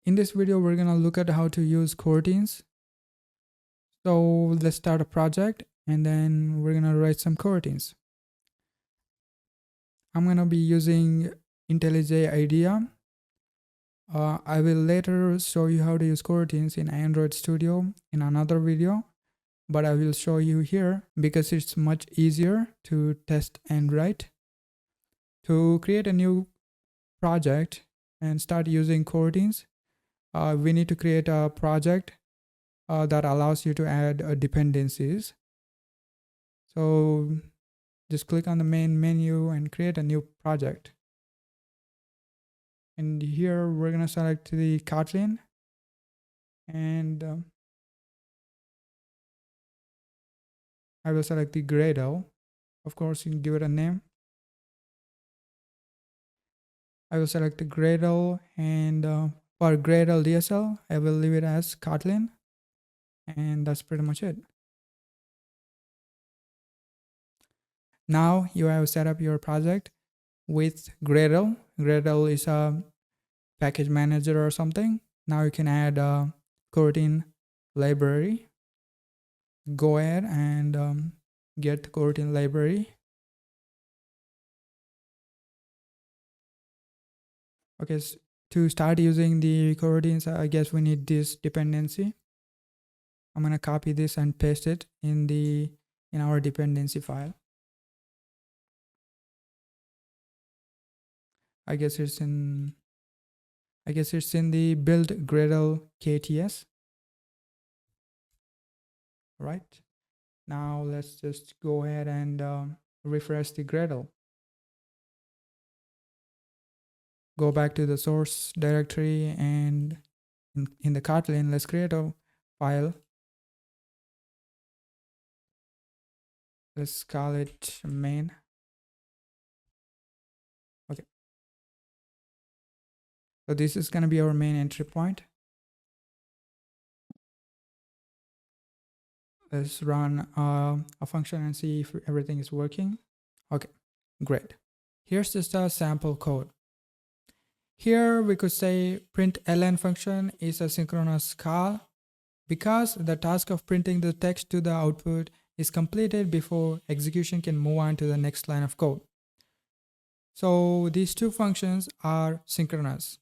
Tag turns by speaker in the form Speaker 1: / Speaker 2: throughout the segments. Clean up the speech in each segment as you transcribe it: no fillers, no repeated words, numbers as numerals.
Speaker 1: In this video, we're gonna look at how to use coroutines. So let's start a project and then we're gonna write some coroutines. I'm gonna be using IntelliJ IDEA. I will later show you how to use coroutines in Android Studio in another video, but I will show you here because it's much easier to test and write. To create a new project and start using coroutines, we need to create a project that allows you to add dependencies. So just click on the main menu and create a new project. And here we're going to select the Kotlin and I will select the Gradle. Of course, you can give it a name. I will select the Gradle and for Gradle DSL, I will leave it as Kotlin. And that's pretty much it. Now you have set up your project with Gradle. Gradle is a package manager or something. Now you can add a coroutine library. Go ahead and get the coroutine library. Okay, so to start using the coroutines, I guess we need this dependency. I'm gonna copy this and paste it in our dependency file. I guess it's in the build Gradle KTS. Right. Now let's just go ahead and refresh the Gradle. Go back to the source directory and in the Kotlin, let's create a file. Let's call it main. Okay. So this is going to be our main entry point. Let's run a function and see if everything is working. Okay, great. Here's just a sample code. Here we could say println function is a synchronous call because the task of printing the text to the output is completed before execution can move on to the next line of code. So these two functions are synchronous.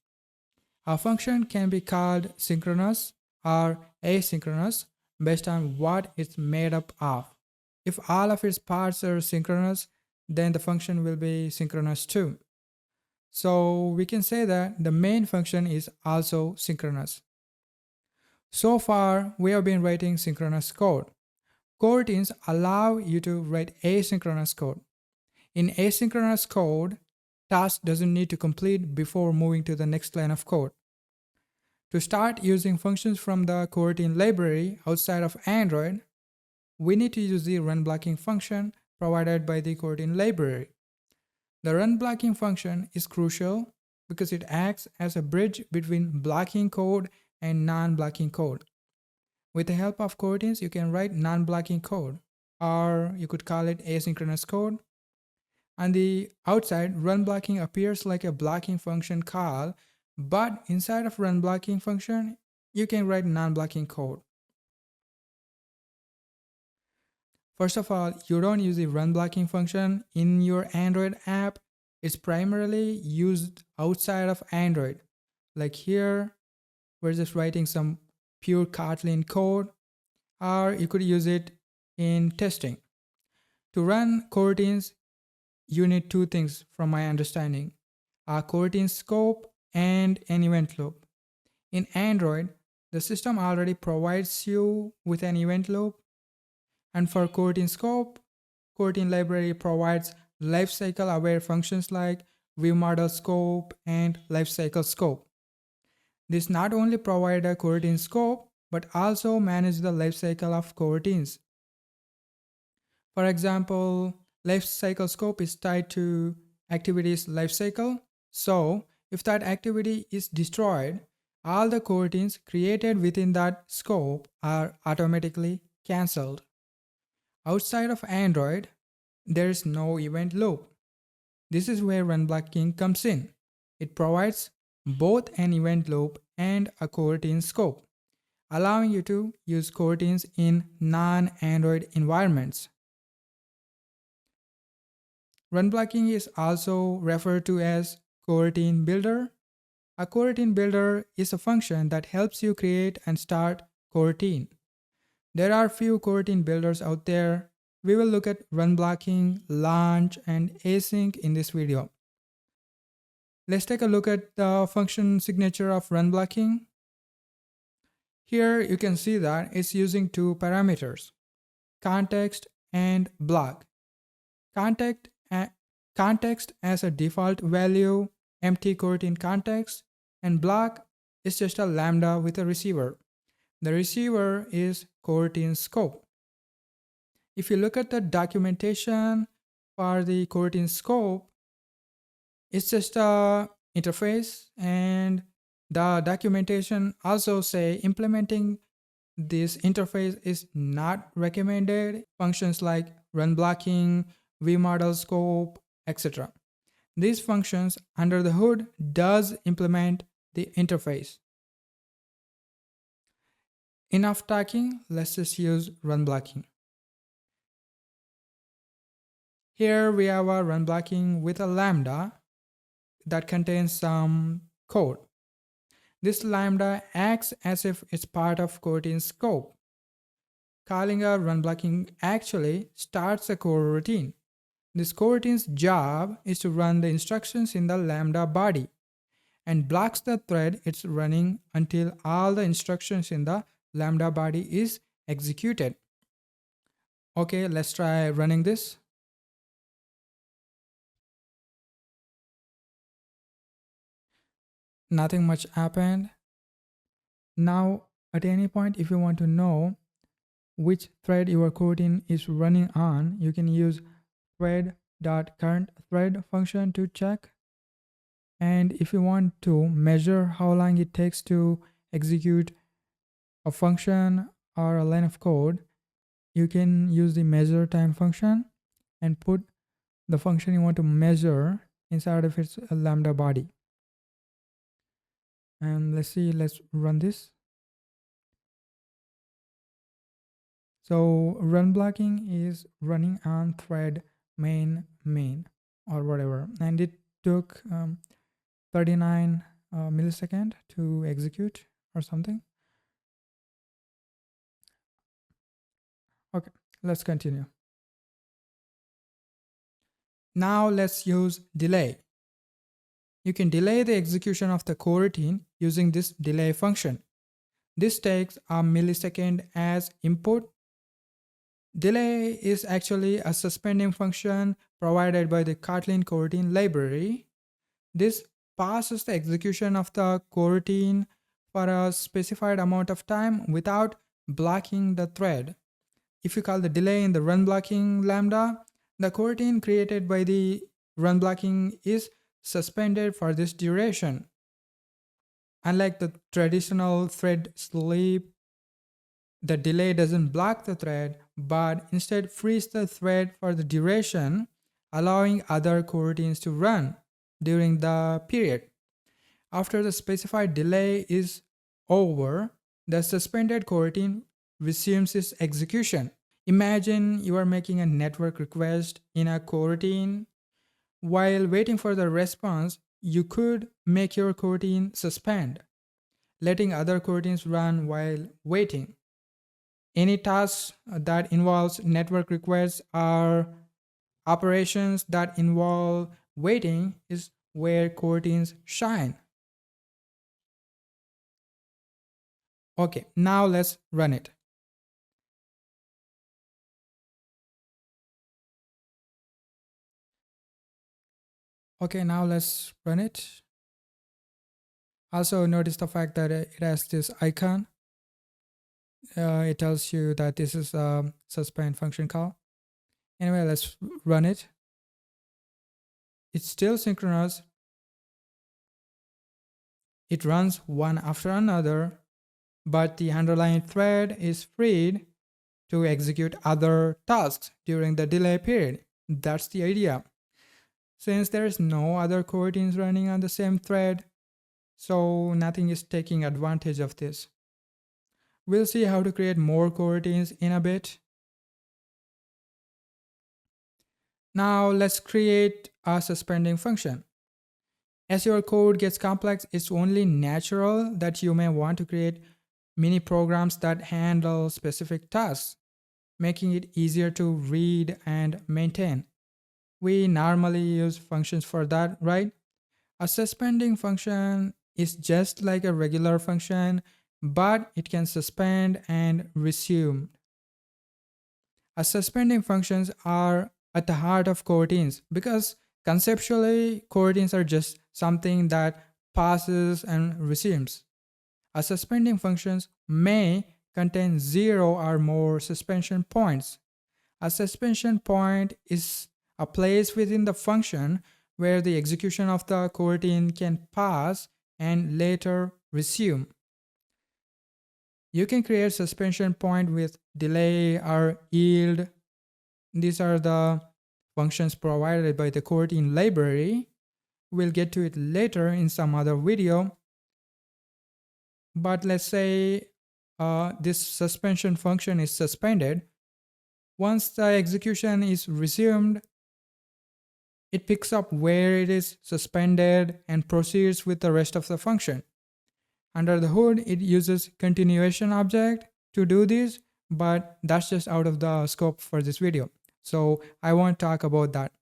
Speaker 1: A function can be called synchronous or asynchronous based on what it's made up of. If all of its parts are synchronous, then the function will be synchronous too. So we can say that the main function is also synchronous. So far, we have been writing synchronous code. Coroutines allow you to write asynchronous code. In asynchronous code, task doesn't need to complete before moving to the next line of code. To start using functions from the coroutine library outside of Android, we need to use the runBlocking function provided by the coroutine library. The runBlocking function is crucial because it acts as a bridge between blocking code and non-blocking code. With the help of coroutines, you can write non-blocking code, or you could call it asynchronous code. On the outside, runBlocking appears like a blocking function call, but inside of runBlocking function, you can write non-blocking code. First of all, you don't use the runBlocking function in your Android app. It's primarily used outside of Android. Like here, we're just writing some pure Kotlin code, or you could use it in testing. To run coroutines, you need two things from my understanding: a coroutine scope and an event loop. In Android, the system already provides you with an event loop, and for coroutine scope, coroutine library provides lifecycle aware functions like viewModel scope and lifecycle scope. This not only provide a coroutine scope, but also manage the lifecycle of coroutines. For example, lifecycle scope is tied to activities lifecycle. So if that activity is destroyed, all the coroutines created within that scope are automatically cancelled. Outside of Android, there is no event loop. This is where runBlocking comes in. It provides both an event loop and a coroutine scope, allowing you to use coroutines in non-Android environments. RunBlocking is also referred to as coroutine builder. A coroutine builder is a function that helps you create and start coroutine. There are few coroutine builders out there. We will look at runBlocking, launch, and async in this video. Let's take a look at the function signature of runBlocking. Here you can see that it's using two parameters, context and block. Context as a default value, empty coroutine context, and block is just a lambda with a receiver. The receiver is coroutine scope. If you look at the documentation for the coroutine scope, it's just a interface, and the documentation also say implementing this interface is not recommended. Functions like runBlocking, vModel scope, etc. These functions under the hood does implement the interface. Enough talking, let's just use runBlocking. Here we have a runBlocking with a lambda that contains some code. This lambda acts as if it's part of coroutine scope. Calling a runBlocking actually starts a coroutine. This coroutine's job is to run the instructions in the lambda body and blocks the thread it's running until all the instructions in the lambda body is executed. Okay, let's try running this. Nothing much happened. Now, at any point, if you want to know which thread your coroutine is running on, you can use thread.currentThread function to check. And if you want to measure how long it takes to execute a function or a line of code, you can use the measure time function and put the function you want to measure inside of its lambda body. And let's run this. So runBlocking is running on thread main or whatever, and it took 39 millisecond to execute or something. Okay, let's continue. Now let's use delay. You can delay the execution of the coroutine using this delay function. This takes a millisecond as input. Delay is actually a suspending function provided by the Kotlin coroutine library. This pauses the execution of the coroutine for a specified amount of time without blocking the thread. If you call the delay in the runBlocking lambda, the coroutine created by the runBlocking is suspended for this duration. Unlike the traditional thread sleep, the delay doesn't block the thread, but instead frees the thread for the duration, allowing other coroutines to run during the period. After the specified delay is over, the suspended coroutine resumes its execution. Imagine you are making a network request in a coroutine. While waiting for the response, you could make your coroutine suspend, letting other coroutines run while waiting. Any task that involves network requests or operations that involve waiting is where coroutines shine. Okay, now let's run it. Okay, now let's run it. Also notice the fact that it has this icon. It tells you that this is a suspend function call. Anyway, let's run it. It's still synchronous. It runs one after another, but the underlying thread is freed to execute other tasks during the delay period. That's the idea. Since there is no other coroutines running on the same thread, so nothing is taking advantage of this. We'll see how to create more coroutines in a bit. Now let's create a suspending function. As your code gets complex, it's only natural that you may want to create mini programs that handle specific tasks, making it easier to read and maintain. We normally use functions for that, right? A suspending function is just like a regular function, but it can suspend and resume. Suspending functions are at the heart of coroutines because conceptually, coroutines are just something that passes and resumes. A suspending functions may contain 0 or more suspension points. A suspension point is a place within the function where the execution of the coroutine can pass and later resume. You can create suspension point with delay or yield. These are the functions provided by the coroutine library. We'll get to it later in some other video. But let's say this suspension function is suspended. Once the execution is resumed, it picks up where it is suspended and proceeds with the rest of the function. Under the hood, it uses continuation object to do this, but that's just out of the scope for this video. So I won't talk about that.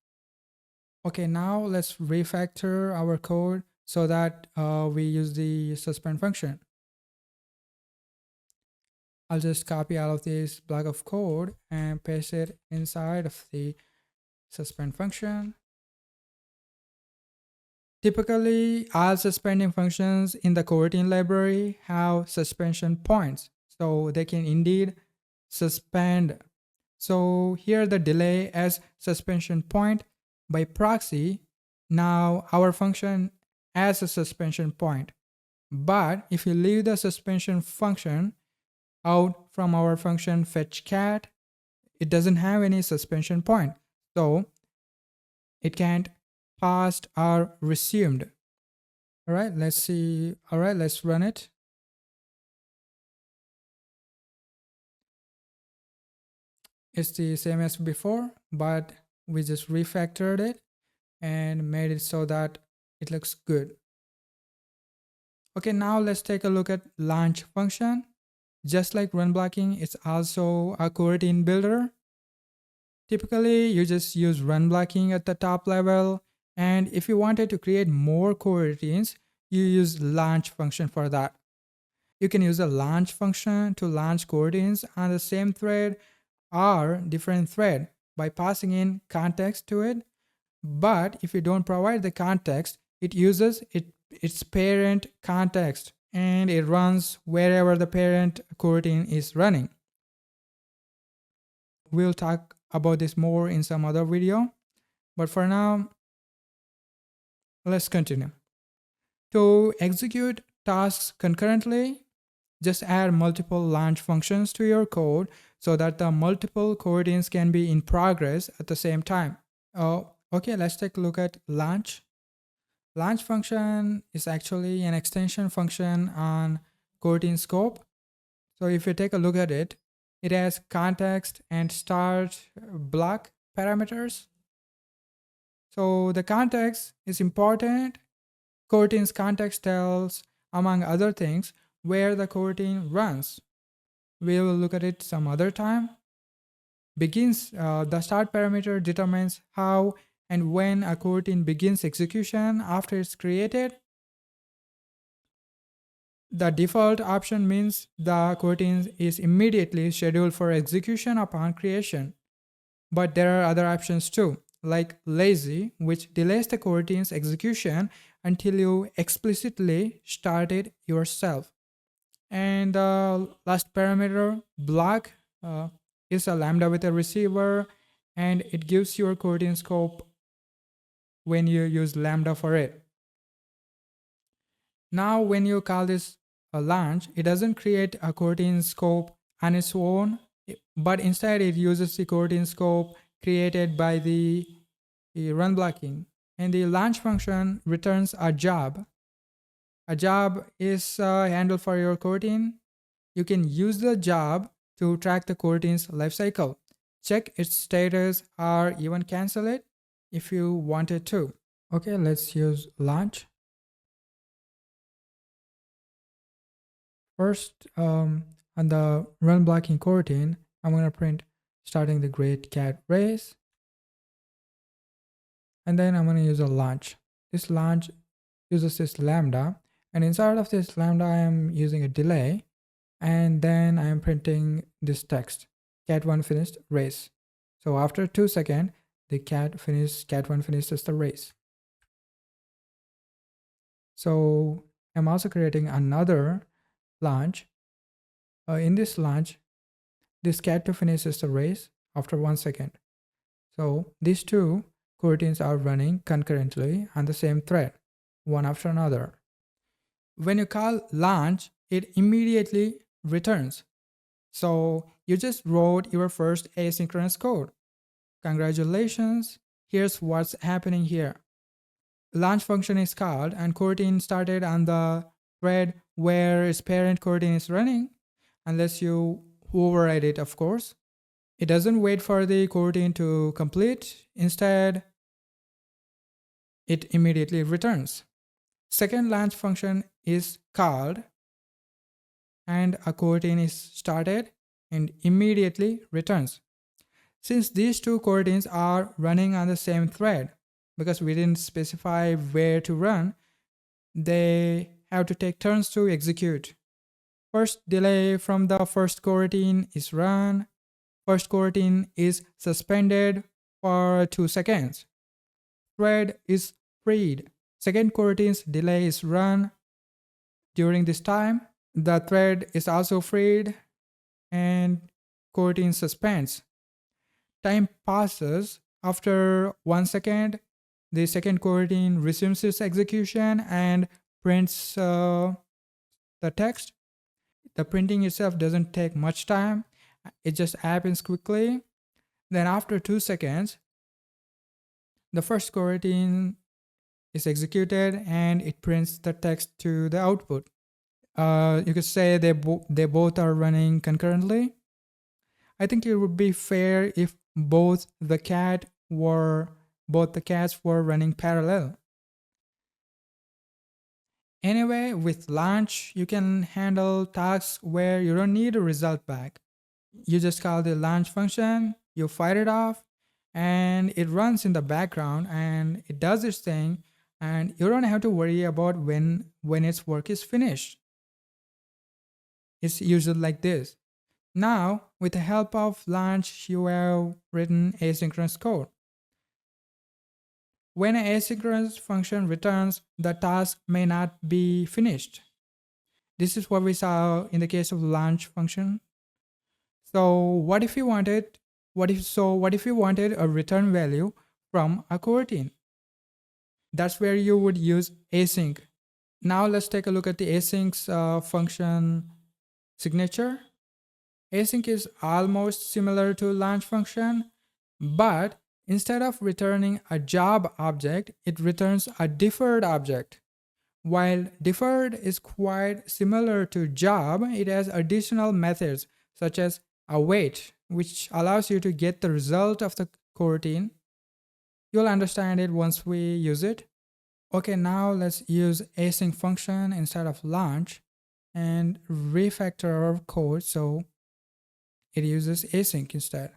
Speaker 1: Okay, now let's refactor our code so that we use the suspend function. I'll just copy all of this block of code and paste it inside of the suspend function. Typically, all suspending functions in the coroutine library have suspension points, so they can indeed suspend. So here the delay as suspension point by proxy. Now our function has a suspension point. But if you leave the suspension function out from our function fetchCat, it doesn't have any suspension point. So it can't passed or resumed. All right, let's see. All right, let's run it. It's the same as before, but we just refactored it and made it so that it looks good. Okay, now let's take a look at launch function. Just like runBlocking, it's also a coroutine builder. Typically, you just use runBlocking at the top level. And if you wanted to create more coroutines, you use launch function for that. You can use a launch function to launch coroutines on the same thread or different thread by passing in context to it. But if you don't provide the context, it uses its parent context and it runs wherever the parent coroutine is running. We'll talk about this more in some other video. But for now, let's continue. To execute tasks concurrently, just add multiple launch functions to your code so that the multiple coroutines can be in progress at the same time. Okay, let's take a look at launch. Launch function is actually an extension function on coroutine scope. So if you take a look at it, it has context and start block parameters. So the context is important. Coroutine's context tells, among other things, where the coroutine runs. We will look at it some other time. Begins, the start parameter determines how and when a coroutine begins execution after it's created. The default option means the coroutine is immediately scheduled for execution upon creation. But there are other options too, like lazy, which delays the coroutine's execution until you explicitly start it yourself. And the last parameter, block, is a lambda with a receiver, and it gives your coroutine scope when you use lambda for it. Now, when you call this a launch, it doesn't create a coroutine scope on its own, but instead it uses the coroutine scope created by the runBlocking. And the launch function returns a job. a job is a handle for your coroutine, you can use the job to track the coroutine's lifecycle, check its status, or even cancel it if you wanted to. Okay, let's use launch. First, on the runBlocking coroutine, I'm going to print starting the great cat race. And then I'm going to use a launch. This launch uses this lambda. And inside of this lambda, I am using a delay. And then I am printing this text, cat1 finished race. So after 2 seconds, the cat1 finishes the race. So I'm also creating another launch. In this launch, this cat2 finishes the race after 1 second. So these two coroutines are running concurrently on the same thread, one after another. When you call launch, it immediately returns. So you just wrote your first asynchronous code. Congratulations, here's what's happening here. Launch function is called and coroutine started on the thread where its parent coroutine is running, unless you override it, of course. It doesn't wait for the coroutine to complete. Instead, it immediately returns. Second launch function is called and a coroutine is started and immediately returns. Since these two coroutines are running on the same thread, because we didn't specify where to run, they have to take turns to execute. First delay from the first coroutine is run. First coroutine is suspended for 2 seconds. Thread is freed. Second coroutine's delay is run. During this time, the thread is also freed and coroutine suspends. Time passes. After 1 second, the second coroutine resumes its execution and prints the text. The printing itself doesn't take much time. It just happens quickly. Then after 2 seconds, the first coroutine is executed and it prints the text to the output. You could say they both are running concurrently. I think it would be fair if both the cats were running parallel. Anyway, with launch, you can handle tasks where you don't need a result back. You just call the launch function, you fire it off, and it runs in the background and it does its thing, and you don't have to worry about when its work is finished. It's usually like this. Now, with the help of launch, you have written asynchronous code. When an asynchronous function returns, the task may not be finished. This is what we saw in the case of launch function. So what if you wanted a return value from a coroutine? That's where you would use async. Now let's take a look at the async's function signature. Async is almost similar to launch function, but instead of returning a job object, it returns a deferred object. While deferred is quite similar to job, it has additional methods such as await, which allows you to get the result of the coroutine. You'll understand it once we use it. Okay, now let's use async function instead of launch and refactor our code so it uses async instead.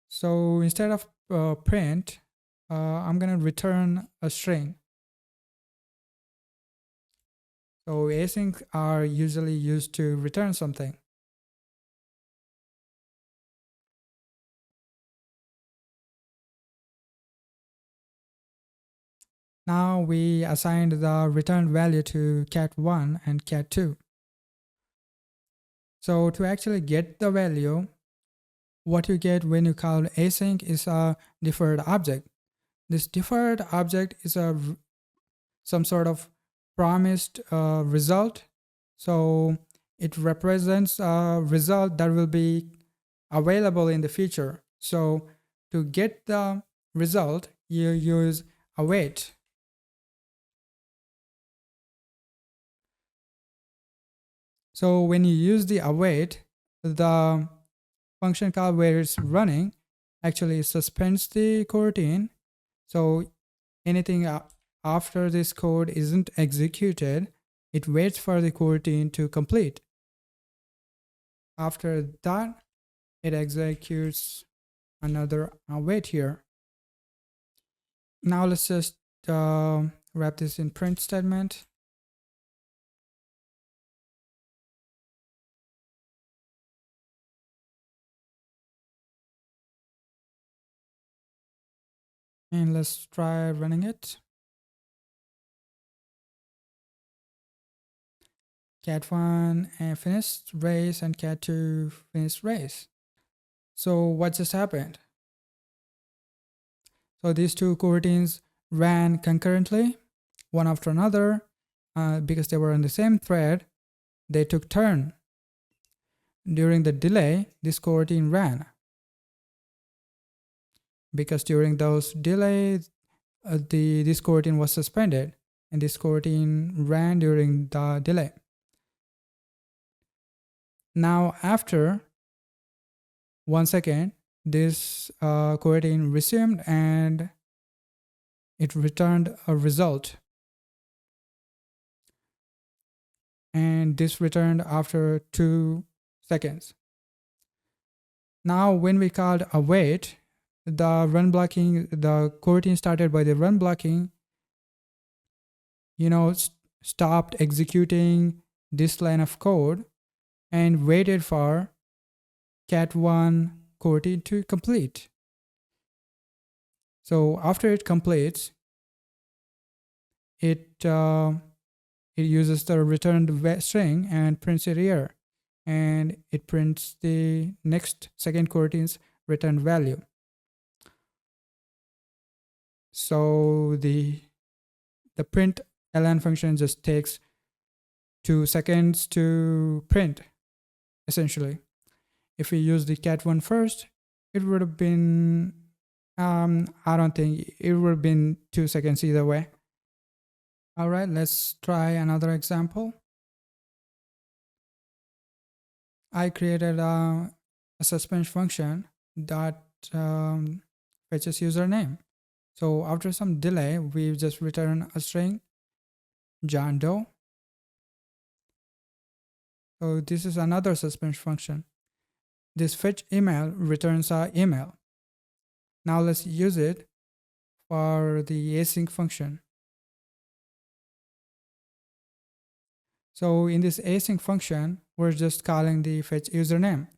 Speaker 1: So instead of print, I'm going to return a string. So async are usually used to return something. Now we assigned the return value to cat1 and cat2. So to actually get the value, what you get when you call async is a deferred object. This deferred object is some sort of promised result. So it represents a result that will be available in the future. So to get the result, you use await. So when you use the await, the function call where it's running actually suspends the coroutine. So anything after this code isn't executed, it waits for the coroutine to complete. After that, it executes another await here. Now let's just wrap this in print statement. And let's try running it. cat1 and finished race and cat2 finished race. So what just happened? So these two coroutines ran concurrently, one after another, because they were in the same thread. They took turn. During the delay, this coroutine ran, because during those delays, this coroutine was suspended, and this coroutine ran during the delay. Now after 1 second, this coroutine resumed and it returned a result. And this returned after 2 seconds. Now when we called await, the run blocking, the coroutine started by the run blocking, stopped executing this line of code and waited for cat1 coroutine to complete. So after it completes, it uses the returned string and prints it here, and it prints the next second coroutine's return value. So the print ln function just takes 2 seconds to print, essentially. If we use the cat1 first, it would have been I don't think it would have been 2 seconds either way. All right, let's try another example. I created a suspense function that fetches username. So after some delay, we just return a string, John Doe. So this is another suspense function. This fetch email returns our email. Now let's use it for the async function. So in this async function, we're just calling the fetch username.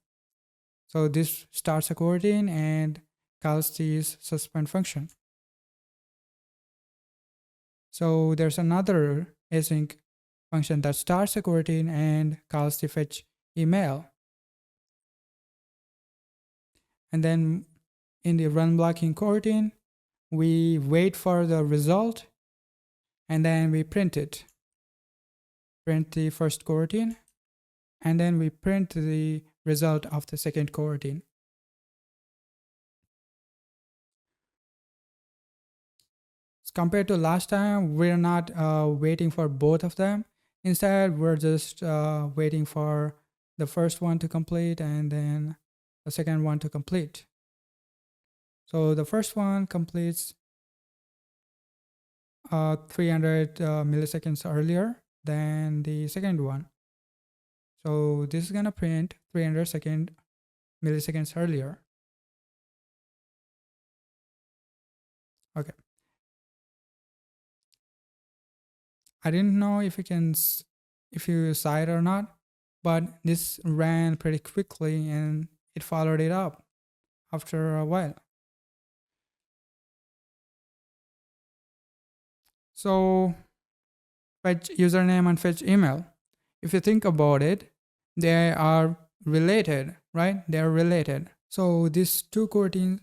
Speaker 1: So this starts a coroutine and calls this suspend function. So there's another async function that starts a coroutine and calls the fetch email. And then in the run blocking coroutine, we wait for the result and then we print it. Print the first coroutine, and then we print the result of the second coroutine. Compared to last time, we're not waiting for both of them. Instead, we're just waiting for the first one to complete and then the second one to complete. So the first one completes 300 milliseconds earlier than the second one. So this is gonna print 300 milliseconds earlier. Okay. I didn't know if you saw it or not, but this ran pretty quickly and it followed it up after a while. So fetch username and fetch email, if you think about it, they are related, right? They are related. So these two coroutines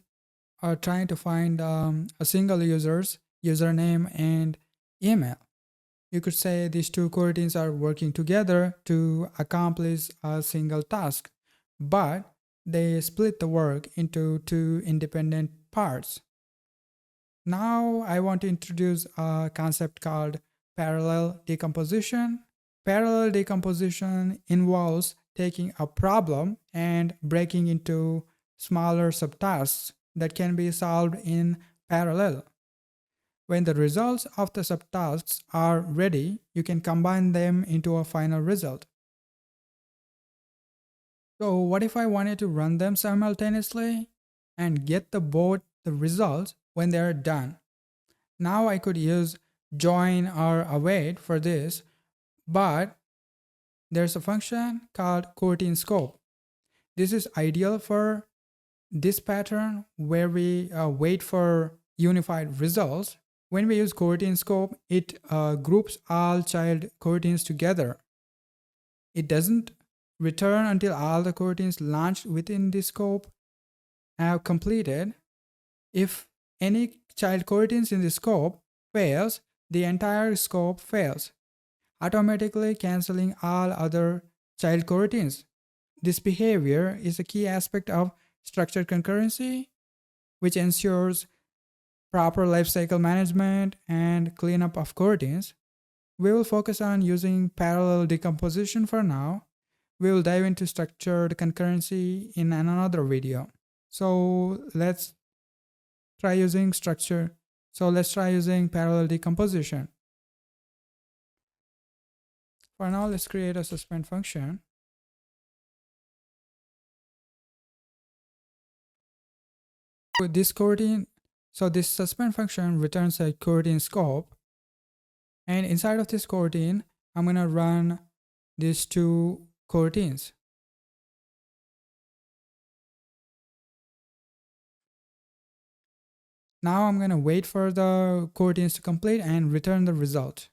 Speaker 1: are trying to find a single user's username and email. You could say these two coroutines are working together to accomplish a single task, but they split the work into two independent parts. Now I want to introduce a concept called parallel decomposition. Parallel decomposition involves taking a problem and breaking into smaller subtasks that can be solved in parallel. When the results of the subtasks are ready, you can combine them into a final result. So what if I wanted to run them simultaneously and get both the results when they are done? Now I could use join or await for this, but there's a function called coroutine scope. This is ideal for this pattern where we wait for unified results. When we use coroutine scope, it groups all child coroutines together. It doesn't return until all the coroutines launched within this scope have completed. If any child coroutines in the scope fails, the entire scope fails, automatically canceling all other child coroutines. This behavior is a key aspect of structured concurrency, which ensures proper lifecycle management and cleanup of coroutines. We will focus on using parallel decomposition for now. We will dive into structured concurrency in another video. So let's try using parallel decomposition. For now, let's create a suspend function. This suspend function returns a coroutine scope, and inside of this coroutine, I'm going to run these two coroutines. Now I'm going to wait for the coroutines to complete and return the result.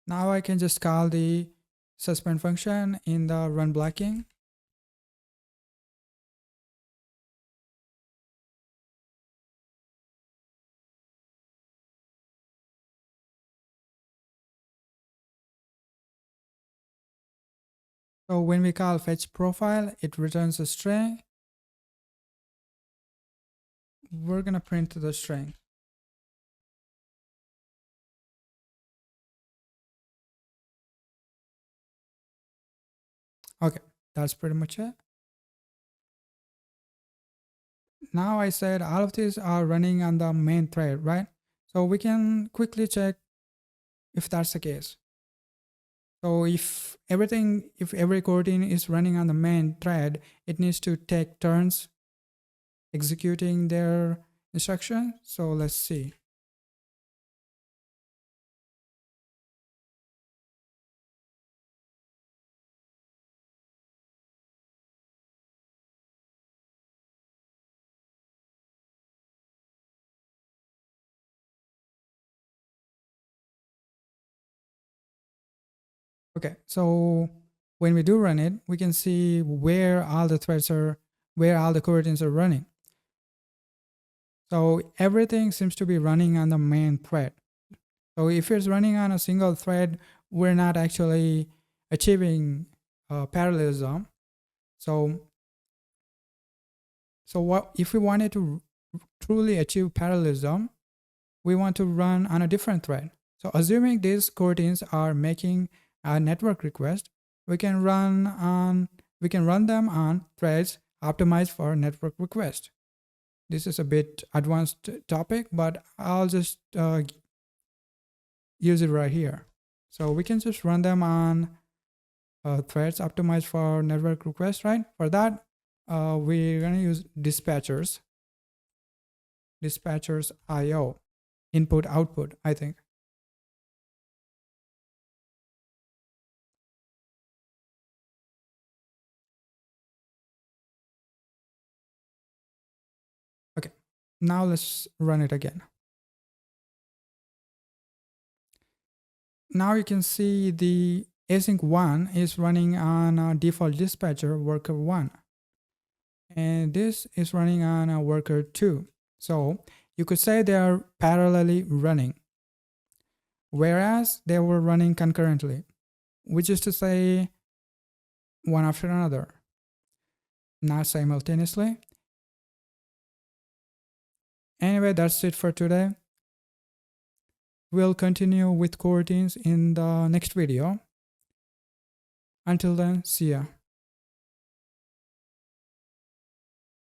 Speaker 1: Now I can just call the suspend function in the runBlocking. So when we call fetch profile, it returns a string. We're going to print the string. Okay, that's pretty much it. Now I said all of these are running on the main thread, right? So we can quickly check if that's the case. So if every coroutine is running on the main thread, it needs to take turns executing their instruction. So let's see. Okay, so when we do run it, we can see where all the coroutines are running. So everything seems to be running on the main thread. So if it's running on a single thread, we're not actually achieving parallelism. So what if we wanted to truly achieve parallelism, we want to run on a different thread. So assuming these coroutines are making a network request, we can run them on threads optimized for network request. This is a bit advanced topic, but I'll just use it right here. So we can just run them on threads optimized for network request, right? For that, we're going to use dispatchers IO, input output, I think. Okay, now let's run it again. Now you can see the async 1 is running on a default dispatcher worker 1. And this is running on a worker 2. So you could say they are parallelly running. whereas they were running concurrently, which is to say one after another, not simultaneously. Anyway, that's it for today. We'll continue with coroutines in the next video. Until then, see ya.